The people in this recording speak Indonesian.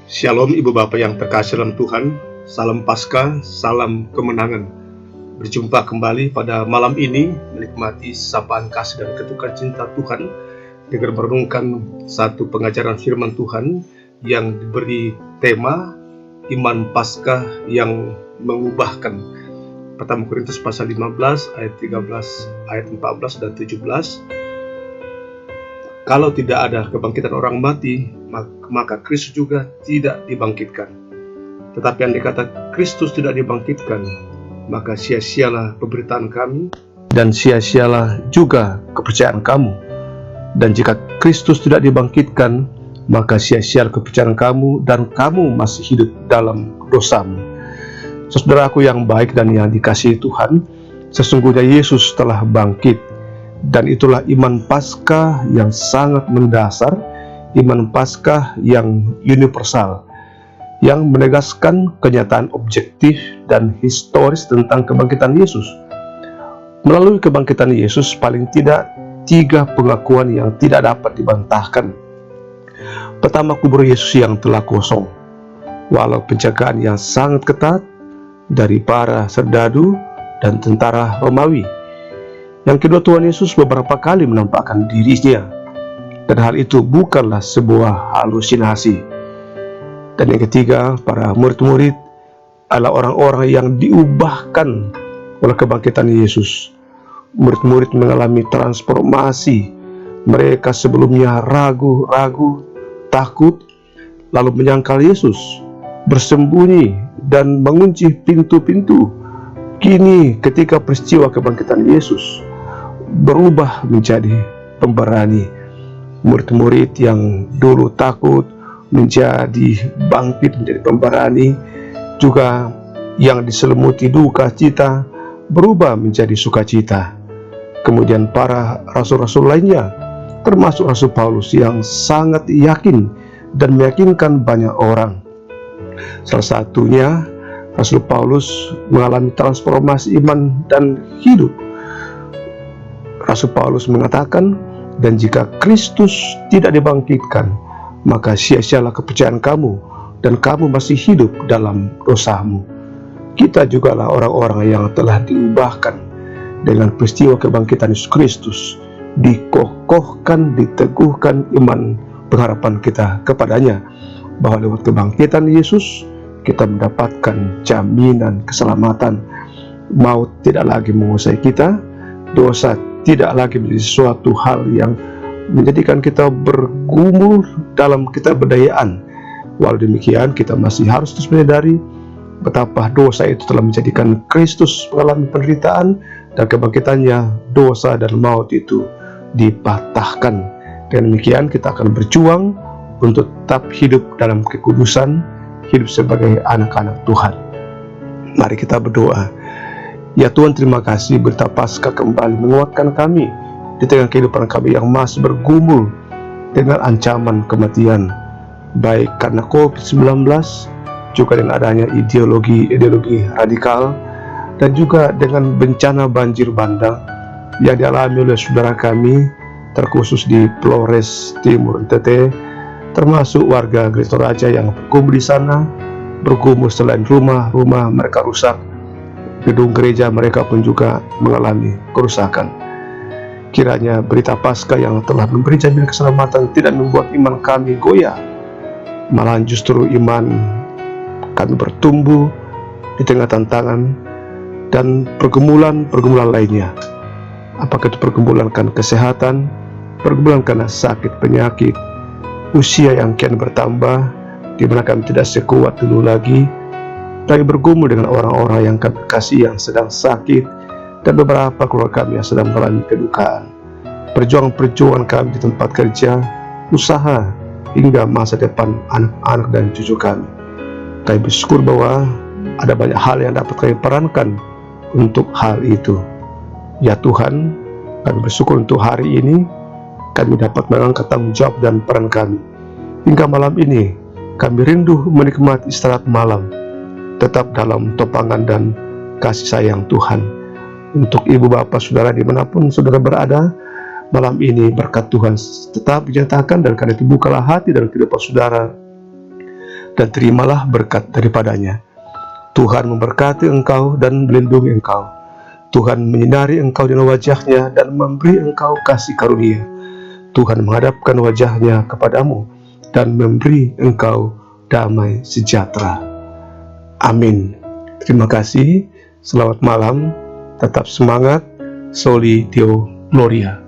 Shalom Ibu Bapak yang terkasih dalam Tuhan, salam Paskah, salam kemenangan. Berjumpa kembali pada malam ini menikmati sapaan kasih dan ketukan cinta Tuhan dengan merenungkan satu pengajaran firman Tuhan yang diberi tema Iman Paskah yang mengubahkan. Pertama Korintus pasal 15 ayat 13, ayat 14 dan 17. Kalau tidak ada kebangkitan orang mati, maka Kristus juga tidak dibangkitkan. Tetapi andai kata Kristus tidak dibangkitkan, maka sia-sialah pemberitaan kami, dan sia-sialah juga kepercayaan kamu. Dan jika Kristus tidak dibangkitkan, maka sia-sialah kepercayaan kamu, dan kamu masih hidup dalam dosamu. Saudaraku yang baik dan yang dikasihi Tuhan, sesungguhnya Yesus telah bangkit. Dan itulah iman Paskah yang sangat mendasar, iman Paskah yang universal, yang menegaskan kenyataan objektif dan historis tentang kebangkitan Yesus. Melalui kebangkitan Yesus, paling tidak 3 pengakuan yang tidak dapat dibantahkan. Pertama, kubur Yesus yang telah kosong, walau penjagaan yang sangat ketat dari para serdadu dan tentara Romawi. Yang kedua, Tuhan Yesus beberapa kali menampakkan dirinya, dan hal itu bukanlah sebuah halusinasi. Dan yang ketiga, para murid-murid adalah orang-orang yang diubahkan oleh kebangkitan Yesus. Murid-murid mengalami transformasi. Mereka sebelumnya ragu-ragu, takut, lalu menyangkal Yesus, bersembunyi dan mengunci pintu-pintu. Kini ketika peristiwa kebangkitan Yesus, berubah menjadi pemberani. Murid-murid yang dulu takut menjadi bangkit, menjadi pemberani. Juga yang diselimuti duka cita berubah menjadi sukacita. Kemudian para rasul-rasul lainnya, termasuk Rasul Paulus yang sangat yakin dan meyakinkan banyak orang. Salah satunya Rasul Paulus mengalami transformasi iman dan hidup. Rasul Paulus mengatakan, dan jika Kristus tidak dibangkitkan, maka sia-sialah kepercayaan kamu, dan kamu masih hidup dalam dosamu. Kita jugalah orang-orang yang telah diubahkan dengan peristiwa kebangkitan Yesus Kristus, dikokohkan, diteguhkan iman pengharapan kita kepadanya, bahwa lewat kebangkitan Yesus kita mendapatkan jaminan keselamatan. Maut tidak lagi menguasai kita, dosa tidak lagi menjadi suatu hal yang menjadikan kita bergumul dalam ketidakberdayaan. Walau demikian, kita masih harus terus menyadari betapa dosa itu telah menjadikan Kristus mengalami penderitaan, dan kebangkitannya dosa dan maut itu dipatahkan. Dengan demikian, kita akan berjuang untuk tetap hidup dalam kekudusan, hidup sebagai anak-anak Tuhan. Mari kita berdoa. Ya Tuhan, terima kasih berita Paskah kembali menguatkan kami di tengah kehidupan kami yang masih bergumul dengan ancaman kematian, baik karena COVID-19, juga dengan adanya ideologi radikal, dan juga dengan bencana banjir bandang yang dialami oleh saudara kami, terkhusus di Flores Timur NTT, termasuk warga Gereja Raja yang bergumul di sana, bergumul selain rumah mereka rusak. Gedung gereja mereka pun juga mengalami kerusakan. Kiranya berita Paskah yang telah memberi jaminan keselamatan tidak membuat iman kami goyah, malahan justru iman kami bertumbuh di tengah tantangan dan pergumulan lainnya. Apakah itu pergumulan karena kesehatan, pergumulan karena sakit penyakit, usia yang kian bertambah, di mana kami tidak sekuat dulu lagi, lagi bergumul dengan orang-orang yang kami kasih yang sedang sakit, dan beberapa keluarga kami yang sedang mengalami kedukaan. Perjuangan kami di tempat kerja, usaha, hingga masa depan anak-anak dan cucu kami. Kami bersyukur bahwa ada banyak hal yang dapat kami perankan untuk hal itu. Ya Tuhan, kami bersyukur untuk hari ini kami dapat mengangkat tanggung jawab dan peran kami. Hingga malam ini kami rindu menikmati istirahat malam, tetap dalam topangan dan kasih sayang Tuhan. Untuk ibu bapak saudara dimanapun saudara berada, malam ini berkat Tuhan tetap dinyatakan, dan karena itu bukalah hati dan kehidupan saudara. dan terimalah berkat daripadanya. Tuhan memberkati engkau dan melindungi engkau. Tuhan menyinari engkau dengan wajah-Nya dan memberi engkau kasih karunia. Tuhan menghadapkan wajah-Nya kepadamu dan memberi engkau damai sejahtera. Amin. Terima kasih. Selamat malam. Tetap semangat. Soli Deo Gloria.